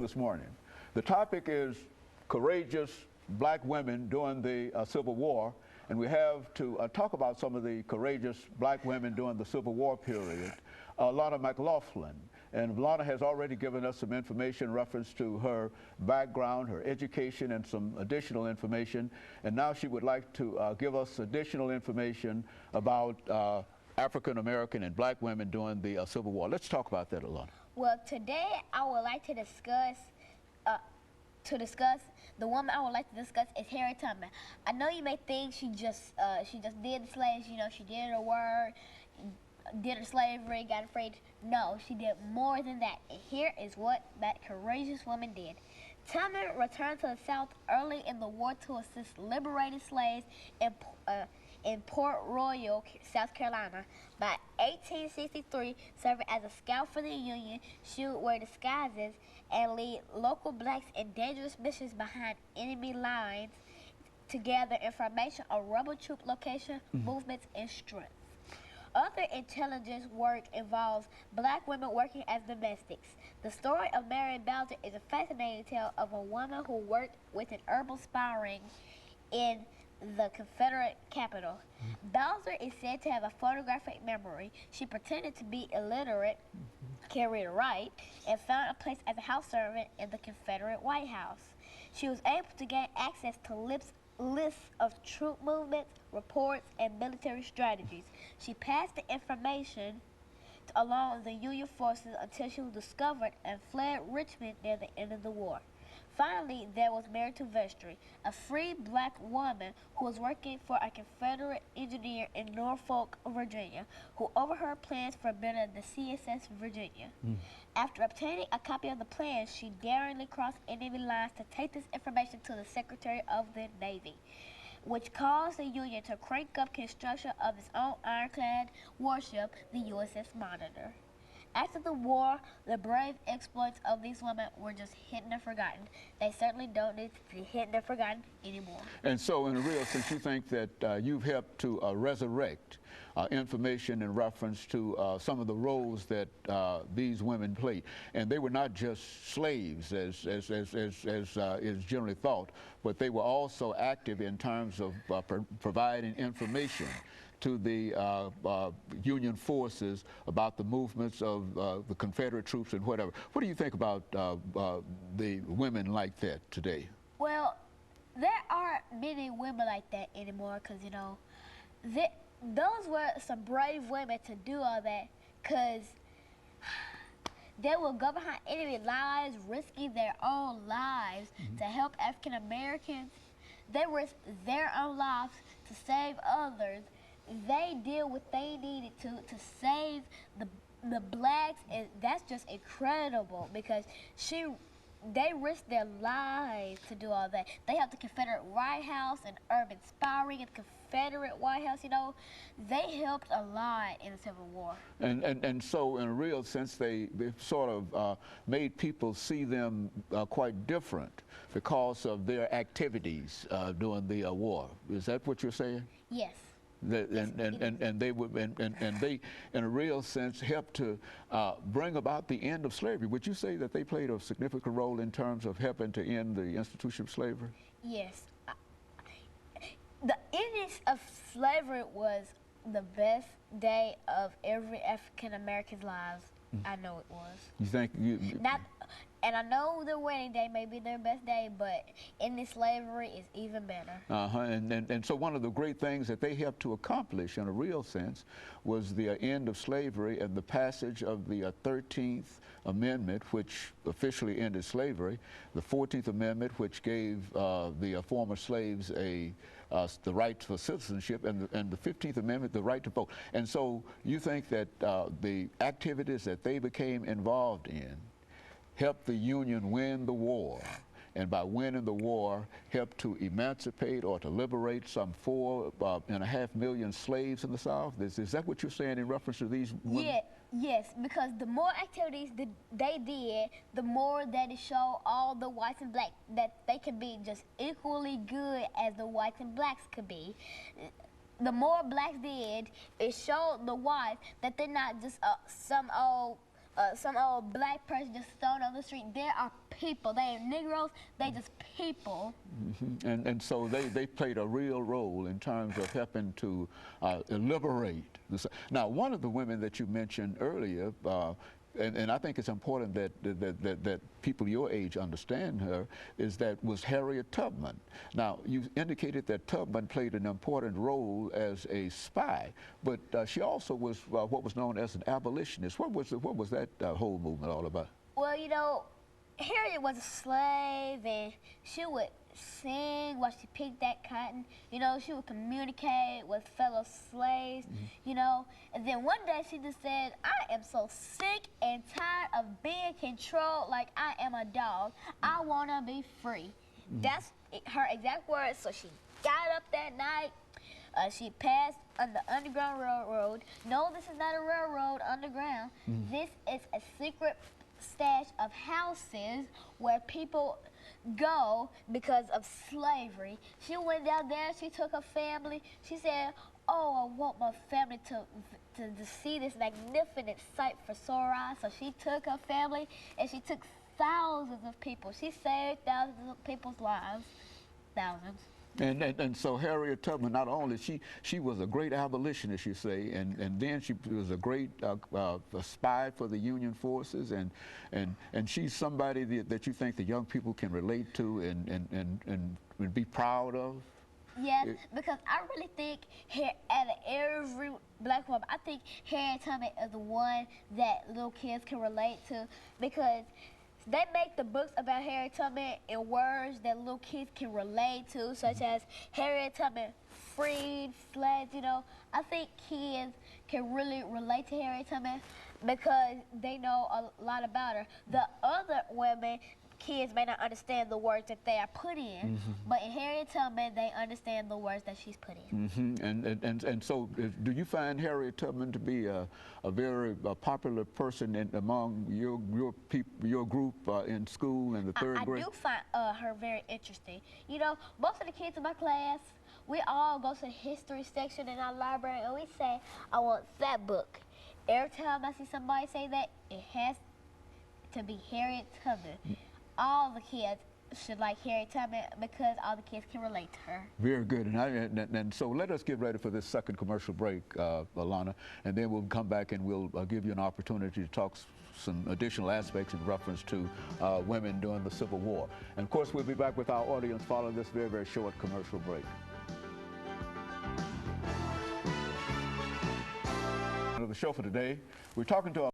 this morning. The topic is courageous black women during the Civil War, and we have to talk about some of the courageous black women during the Civil War period. Alana McLaughlin. And Alana has already given us some information in reference to her background, her education, and some additional information. And now she would like to give us additional information about African American and black women during the Civil War. Let's talk about that, Alana. Well, today I would like to discuss the woman I would like to discuss is Harriet Tubman. I know you may think she just did the slaves, you know, she did her work, did her slavery, got freed. No, she did more than that. And here is what that courageous woman did. Tubman returned to the South early in the war to assist liberated slaves in Port Royal, South Carolina. By 1863, serving as a scout for the Union, she would wear disguises and lead local blacks in dangerous missions behind enemy lines to gather information on rebel troop location, movements, and strength. Other intelligence work involves black women working as domestics. The story of Mary Bowser is a fascinating tale of a woman who worked with an herbal sparring in the Confederate capital. Bowser is said to have a photographic memory. She pretended to be illiterate, can't read or write, and found a place as a house servant in the Confederate White House. She was able to gain access to lists of troop movements, reports, and military strategies. She passed the information along the Union forces until she was discovered and fled Richmond near the end of the war. Finally, there was Mary Vestry, a free black woman who was working for a Confederate engineer in Norfolk, Virginia, who overheard plans for building the CSS Virginia. After obtaining a copy of the plans, she daringly crossed enemy lines to take this information to the Secretary of the Navy, which caused the Union to crank up construction of its own ironclad warship, the USS Monitor. After the war, the brave exploits of these women were just hidden and forgotten. They certainly don't need to be hidden and forgotten anymore. And so, in a real sense, you think that you've helped to resurrect information in reference to some of the roles that these women played. And they were not just slaves, as is generally thought, but they were also active in terms of providing information to the Union forces about the movements of the Confederate troops and whatever. What do you think about the women like that today? Well, there aren't many women like that anymore because, you know, those were some brave women to do all that because they will go behind enemy lines, risking their own lives to help African Americans. They risked their own lives to save others. They did what they needed to save the blacks, and that's just incredible because they risked their lives to do all that. They helped the Confederate White House and urban sparring at the Confederate White House, you know. They helped a lot in the Civil War. And so in a real sense, they sort of made people see them quite different because of their activities during the war. Is that what you're saying? Yes. And they would, and they, in a real sense, helped to bring about the end of slavery. Would you say that they played a significant role in terms of helping to end the institution of slavery? Yes. The ending of slavery was the best day of every African American's lives. I know it was. You think And I know their wedding day may be their best day, but ending slavery is even better. And so one of the great things that they helped to accomplish in a real sense was the end of slavery and the passage of the 13th Amendment, which officially ended slavery, the 14th Amendment, which gave the former slaves the right for citizenship, and the 15th Amendment, the right to vote. And so you think that the activities that they became involved in helped the Union win the war, and by winning the war, helped to emancipate or to liberate some 4.5 million slaves in the South? Is that what you're saying in reference to these women? Yeah, yes, because the more activities that they did, the more that it showed all the whites and blacks that they could be just equally good as the whites and blacks could be. The more blacks did, it showed the whites that they're not just some old some old black person just thrown on the street. There are people. They ain't Negroes. They just people. And so they played a real role in terms of helping to liberate. Now, one of the women that you mentioned earlier, and I think it's important that people your age understand her, was Harriet Tubman. Now, you indicated that Tubman played an important role as a spy, but she also was what was known as an abolitionist. What was that whole movement all about? Well, you know, Harriet was a slave, and she would sing while she picked that cotton. You know, she would communicate with fellow slaves, you know. And then one day she just said, I am so sick and tired of being controlled like I am a dog. I want to be free. That's her exact words. So she got up that night. She passed on the Underground Railroad. No, this is not a railroad underground. This is a secret stash of houses where people go because of slavery. She went down there, she took her family. She said, oh, I want my family to see this magnificent sight for sore eyes. So she took her family and she took thousands of people. She saved thousands of people's lives. Thousands. And so Harriet Tubman, not only she was a great abolitionist, you say, and then she was a great a spy for the Union forces, and she's somebody that you think the young people can relate to and be proud of. Yes, because I really think out of every black woman, I think Harriet Tubman is the one that little kids can relate to, because they make the books about Harriet Tubman in words that little kids can relate to, such as Harriet Tubman freed slaves, you know. I think kids can really relate to Harriet Tubman because they know a lot about her. The other women, kids may not understand the words that they are put in, but in Harriet Tubman, they understand the words that she's put in. And so, do you find Harriet Tubman to be a very popular person among your group in school in the third grade? I do find her very interesting. You know, most of the kids in my class, we all go to the history section in our library and we say, I want that book. Every time I see somebody say that, it has to be Harriet Tubman. All the kids should like Harriet Tubman because all the kids can relate to her. Very good. And so let us get ready for this second commercial break, Alana, and then we'll come back and we'll give you an opportunity to talk some additional aspects in reference to women during the Civil War. And of course, we'll be back with our audience following this very, very short commercial break. The show for today, we're talking to